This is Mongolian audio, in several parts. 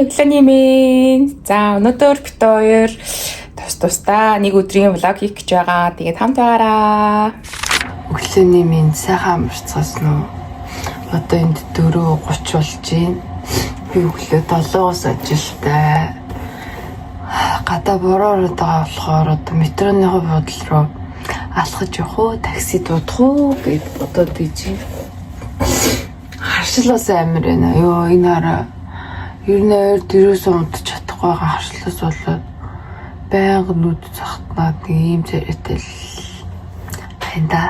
өглөөний минь. За өнөөдөр бид хоёр тусдаа нэг өдрийн влог хийх гэж байгаа. Тэгээд хамт байгаараа. Өглөөний минь сайхан амарцгаас нь одоо энд 4:30 болж байна. Би өглөө 7-оос ажилтай. Гадаа бороор байгаа болохоор одоо метроны бодол руу алхаж явах уу, такси дуудах уу гэж бодоод ийж. Харшлаас амир байна. Йоо энэ хараа. Ер нь дөрөөс унтж чадахгүй байгаа харшлаас болоод байнга нүд захтнаад нэг ийм царайтай л байна да.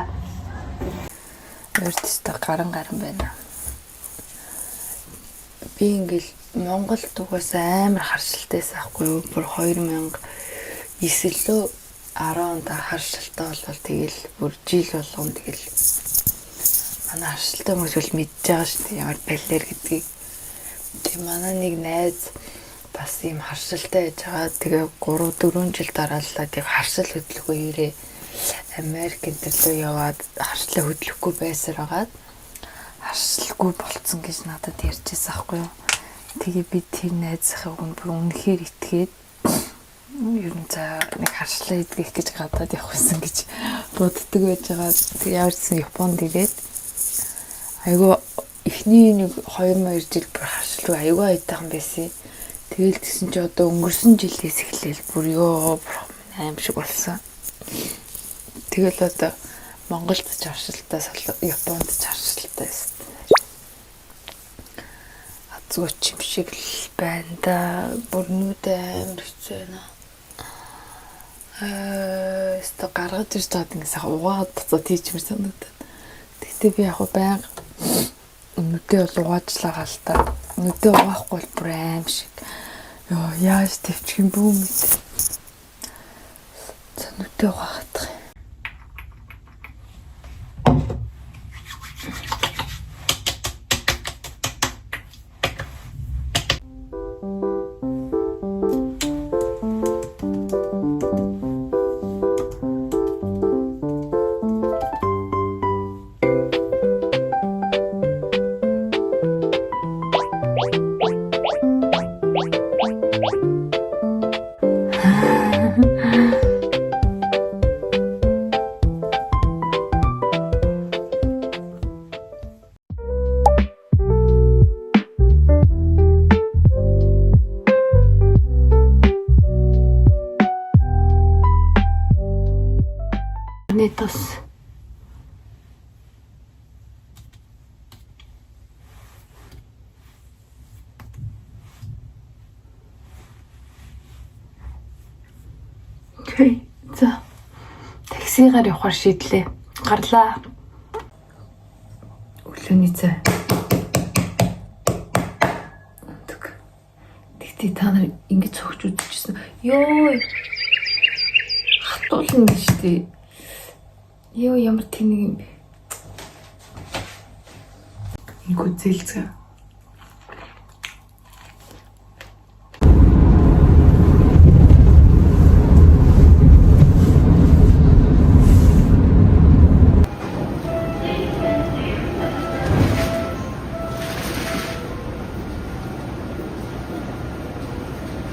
Өөртөө гаран байна. Би ингээл Монгол дугаас амар харшилтайс аахгүй юу? Бүр 2009 лөө 10 онд харшилтай болвол тэгэл бүр жил болгон тэгэл манай харшилтай хүмүүс бол мэдж байгаа шүү дээ. Ямар балер гэдгийг. Тэг манай нэг найз бас ийм харшилтай байж байгаа. Тэгээ 3-4 жил дараалал тэг харшил хөдлөхгүй ирээ. Америк энтэрлөө яваад харшлаа хөдлөхгүй байсаар агаад харшлгүй болцсон гэж надад ярьжсэн аахгүй юу. Тэгээ би тэр найзынхаа үгэнд бүр үнэхээр итгээд ер нь за нэг харшлаа идэх гэж гадаад явахсан гэж боддог байж байгаа. Тэг яарсан Японд ирээд айгүй эхний нэг 2-2 жил бүр харшлгүй айгүй айтайхан байсан. Тэгэл тэгсэн чи одоо өнгөрсөн жилээс эхлээл бүр ёо аим шиг болсон. Тэгэл одоо Монголд ч харшилтаа, Японд ч харшилтаа байсан. Азгууч юм шиг л байна да. Бүрнүүд амар хэцүү байна. Өстө гаргаж ирж таад ингэсэн угаад цаа тийчмэр санагдаад. Тэгтээ би яг байнга нүдээ бол угаажлаа гал та. Нүдээ угаахгүй бол бүр аим шиг. Йоо яаж төвчих юм бүү мэд. За нүдээ угаах. Нэтос. Окей. За. Таксигаар явахаар шийдлээ. Гарлаа. Өглөөний цай. Тэгтээ та нар ингэж цогч үзчихсэн. Йоо. Хатуулна гэж тий. Ёо ямар тэнэг юм бэ? Ингүй зэлцээ.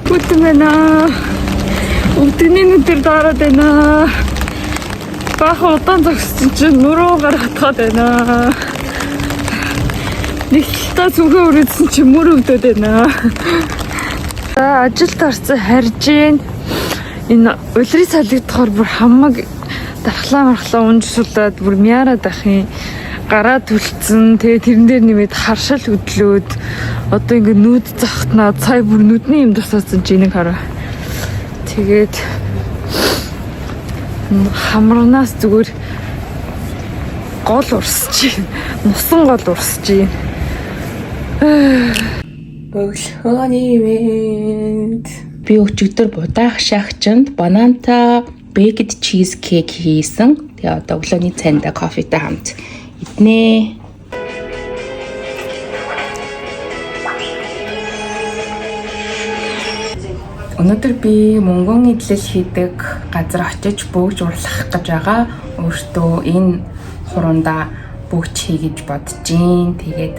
Бүтмэнэ. Өдний нүдэр дараад байна. Баахан удаан зогссон чинь нуруугаар хатгаад байна. Нэг талаа зүгөө өрөөдсөн чинь мөр өвдөд байна. За ажилд орсон харж гин. Энэ улирын салгидахаар бүр хамаг дархлаа унж сулаад бүр мяарад ах юм. Гараа түлцэн тэгээ тэрэн дээр нэмээд харшил хөдлөөд одоо ингэ нүд захтнаа цай бүр нүдний юм тусаасан чи энийг хараа. Тэгээд хамарнаас зүгээр гол урсч байна. Нусан гол урсч байна. Өглөөний минь. Би өчигдөр будаах шахчанд бананта baked cheesecake хийсэн. Тэгээ одоо өглөөний цайнд кофетэй хамт иднэ. Өнөөдөр би мөнгөн идэл хийдэг газар очиж бөгж урлах гэж байгаа. Өөртөө энэ хуруундаа бөгж хий гэж бодож гин. Тэгээд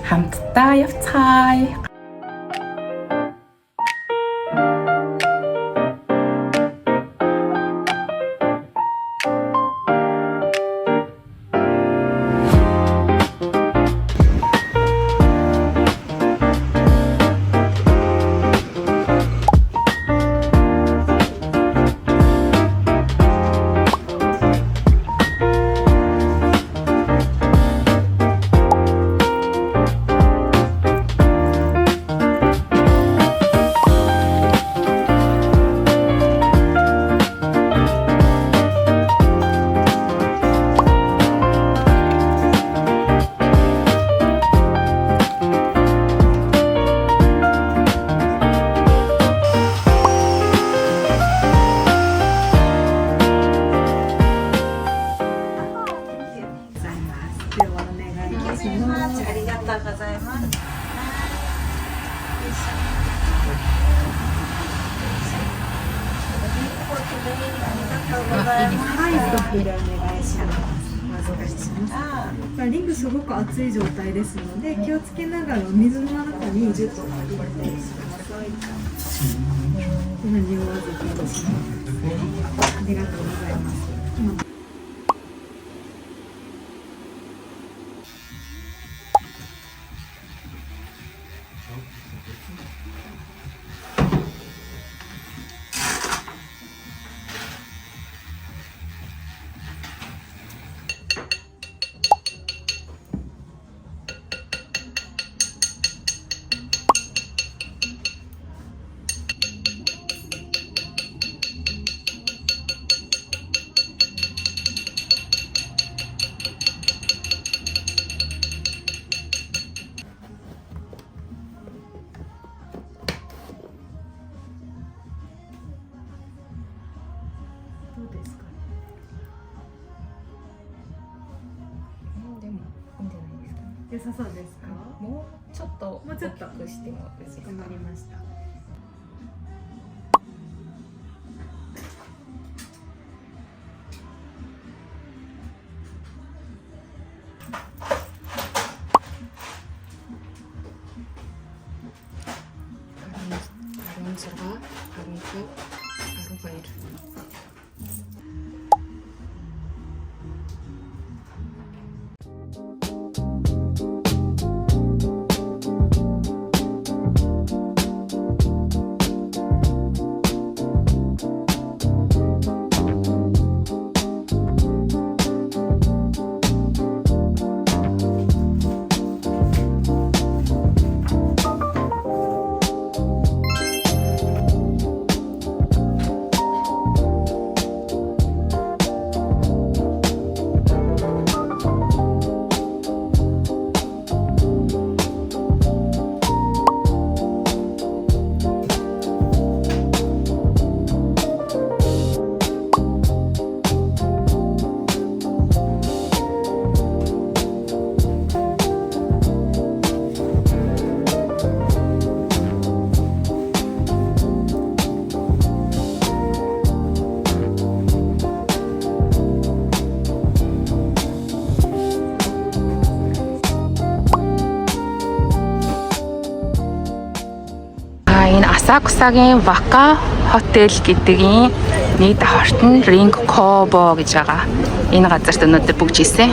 хамтдаа явцгаая. リングすごく熱い状態ですので気をつけながらお水の中に10個入れてください。同じような状態ですね。ありがとうございます。どうですかね。でもいいんじゃないですかね。良さそうですか。もうちょっともうちょっと大きくしてもいいですか。かしこまりました。Энэ Асакусагийн Вака хотел гэдгийн нэг давхарт нь Ring Kobo гэж байгаа. Энэ газарт өнөөдөр бүгж ийсэн.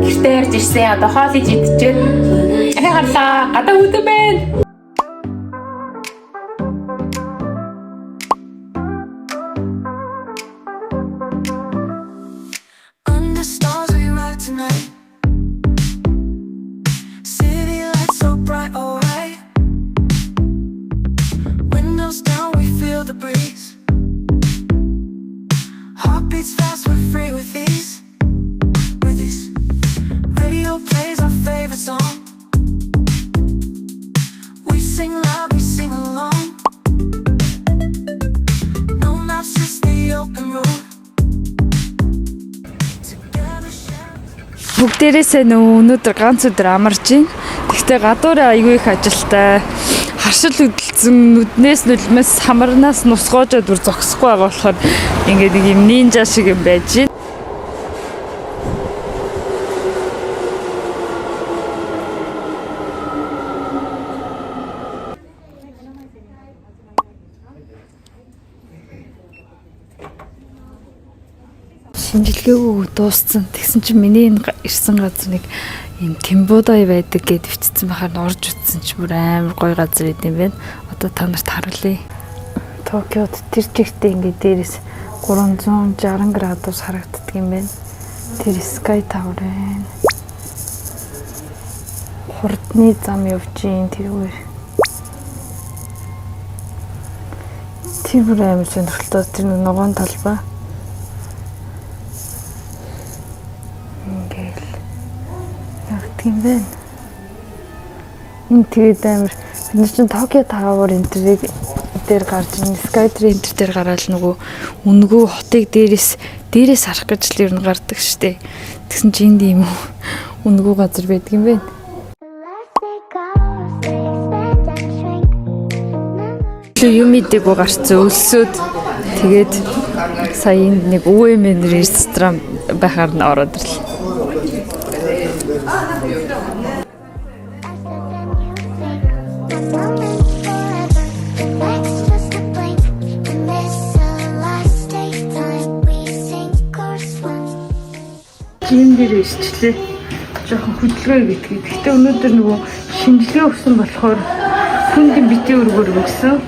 Гэртээ ярьж ирсэн. Одоо хоол иж идчихэд ахаа гарлаа. Гадаа үдэн байна. Under stars we ride tonight. City lights so bright, alright. Windows down, we feel the breeze. Heartbeats fast, we're free with ease. With ease. Radio plays our favorite song. We sing loud, we sing along. No maps, just the open road. Бүгдээрээсээ өнөөдөр ганц өдөр амарч байна. Гэхдээ гадуур аягүй их ажилтай. Харшил хөдөлсөн нүднээс нүлмээс самарнаас нусгоожод бүр зогсохгүй байгаа болохоор ингээд нэг юм нинжа шиг юм байж байна. Шинжилгээгүй дууссан. Тэгсэн чинь миний энэ ирсэн газар нэг юм Тембодой байдаг гэд бичсэн байхаар орж утсан ч бүр амар гоё газар идэм байна. Одоо та нарт харуулъя. Токиод тэр чигтээ ингээд дээрээс 360 градус харагддаг юм байна. Тэр Sky Tower байна. Хурдны зам явж ийн тэрүүгээр. Тэр бүр амар сонирхолтой. Тэр ногоон талбай. Тийм байна. Энэ тэгээд амар бид чинь Tokyo Tower энтрийг дээр гарч ирнэ. Skytree энтер дээр гараад нөгөө үнгөө хотыг дээрээс харах гэж л ер нь гардаг штеп. Тэгсэн чинь энд ийм үнгөө газар байдаг юм байна. Let's take off, юм идэггүй гарцсан өлсөд тэгээд сая нэг өвөмэн ресторан байхаар нь ороод ирлээ. Жин дээр исчлээ. Жохон хөдөлгөөн битгий. Гэхдээ өнөөдөр нөгөө шинжилгээ өгсөн болохоор хүндийн битгий өргөөр өгсөн.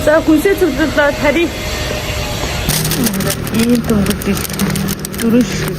За хүнсээ цуглуулаад харъя. Ийм төнгөлийг дөрөв шиг.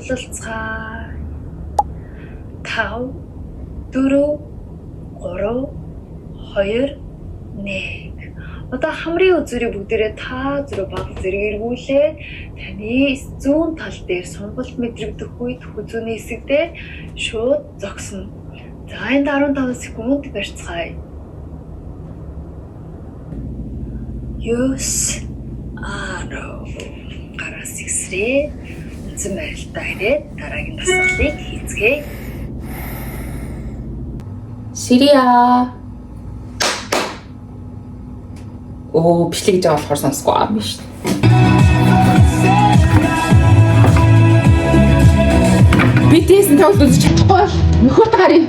Сулалцгаа 5 4 3 2 1. Одоо хамрын үзүүрийг бүгдээрээ та зүрх баг зэрэг эргүүлээд таны зүүн тал дээр сонголт мэдрэгдэх үед хүзүүний хэсэгдээ шууд зогсно. За энд 15 секунд барьцгаая. 9 гараас ихсрээ. Үзэн байралтай ирээд дараагийн дасгалыг хийцгээе. Ширия. Оо, бичлэг гэж болохоор сонсохгүй юм шүү дээ. BTS нь тоглож үзэж чадахгүй бол нөхөд гарыг.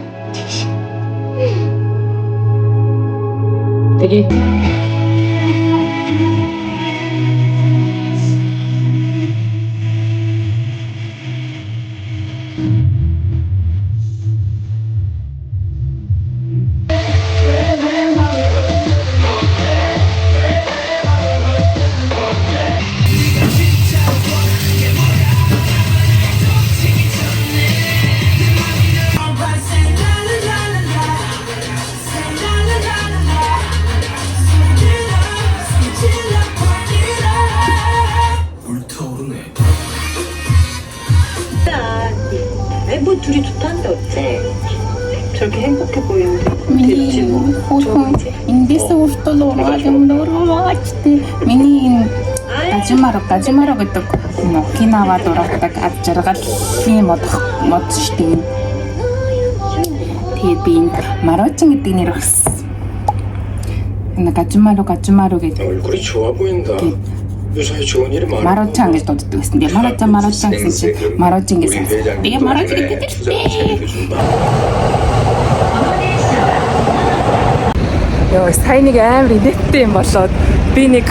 Тэгээ. 뭐 둘이 좋다는데 어째? 저렇게 행복해 보이는데 됐지 뭐. 좋은지. Эндээс өөртөө ураад юм дөрвөөчтэй. Миний гажимараа гэдэг кинаваа дураадаг ад жаргалын мод штеп. Тэгээд би энэ Маручин гэдэг нэр өгсөн. Энэ гажимару гэдэг. 얼굴이 좋아 보인다. 요새 좋은 일이 많아. Маручин гэж дууддаг гэсэн. Тэгээ Маручин гэсэн чинь Маручин гэсэн. Тэгээ Маручин гэдэг чинь. Йоо, сайн нэг амар инээдтэй юм болоод би нэг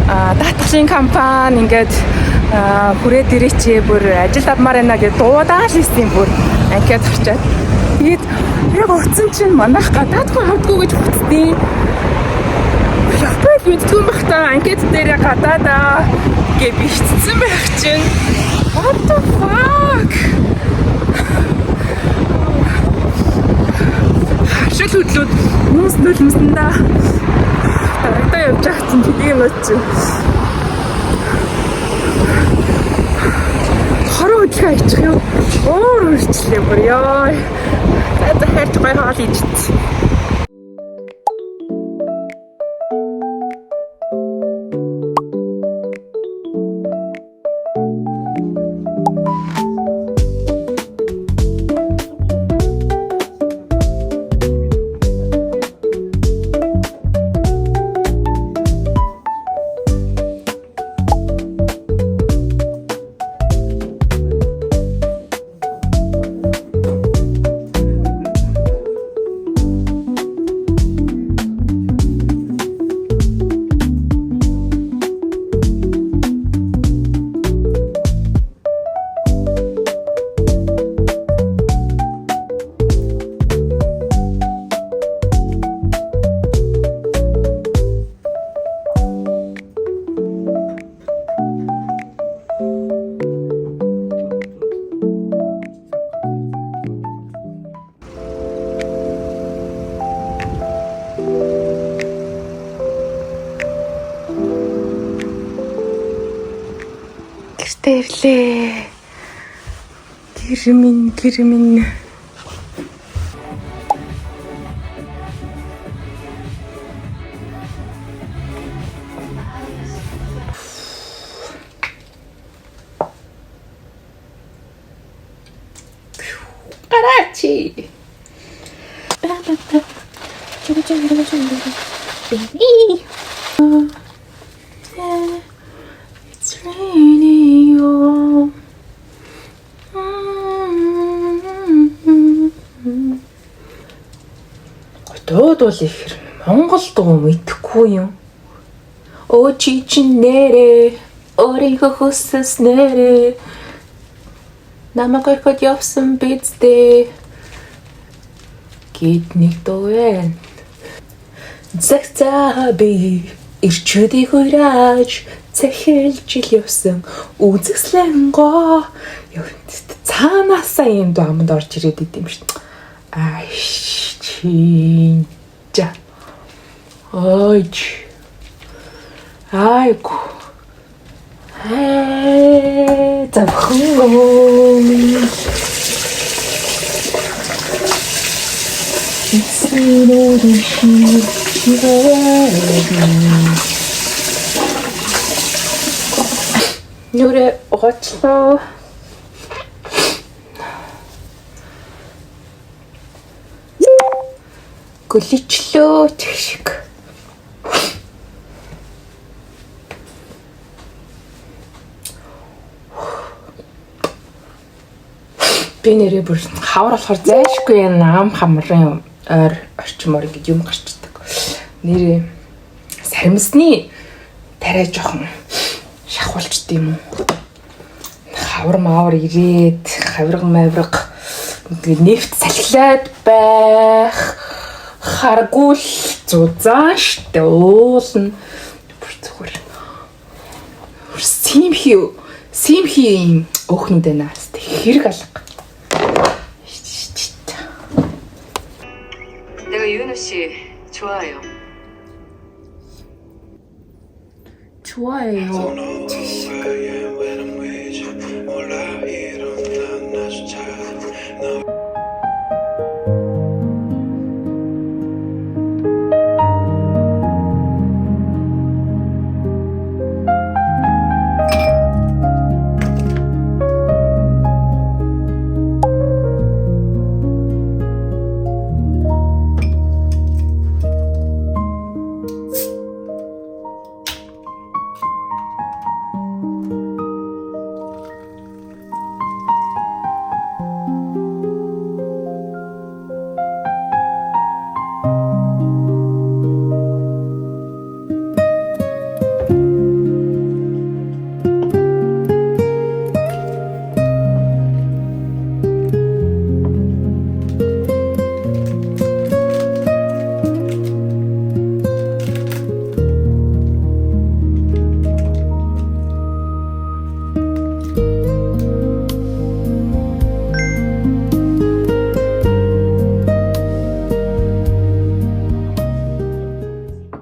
даатгалын компани ингээд хүрээд ирээчээ бүр ажил авмаар байна гэж дуудаад ирсэн бүр анкет орчоод. Тэгээд яг утсан чинь манайх гадаадгүй хавдгүй гэж утдیں۔ Японд мэдгүй бахта анкет дээр гадаадаа гэж бичсэн байх чинь. What the fuck? Шил хөдлөд хүмүүс нулимсандаа дарагдаа явж байгаа чинь тийм юм уу чи. Орон хөдөлгөөн хийчих юм. Өөр үрчлээ бүр ёо. За хайрч гоё хоол идэж. Тэрлээ. Гэрмин. Карачи. It's raining on. Дууд бол ихэр Монгол дуу мэдэхгүй юм. Оо чи чин нэрэ өөрийгөө хүсснээрээ намайг орхиод явсан бидтэй гэд нэг дуу байна. Загцаа би ирчүүдийг уйрааж цахилж ил явсан үзэсгэлэн гоо цаанаасаа юм дуу амд орж ирээд идэм шүү. Аш чинжа. Ойч. Айку. Тавхун. Нүрэ очлоо. Гөличлөө чигшиг. Би нэрээ бүр хавар болохоор зайшгүй ам хамрын ойр орчмоор ингэ юм гарчдаг. Нэрээ саримсны тариа жоохон шахуулчд юм уу. Хавар маавар ирээд хавирга ингэ нефт салхилаад байх. Харгуул зузаан штэ уулна. Бүр зүгээр. Симхи өхнүүд байна. Хэрэг алга. 내가 유은우 씨 좋아해요. 좋아해요.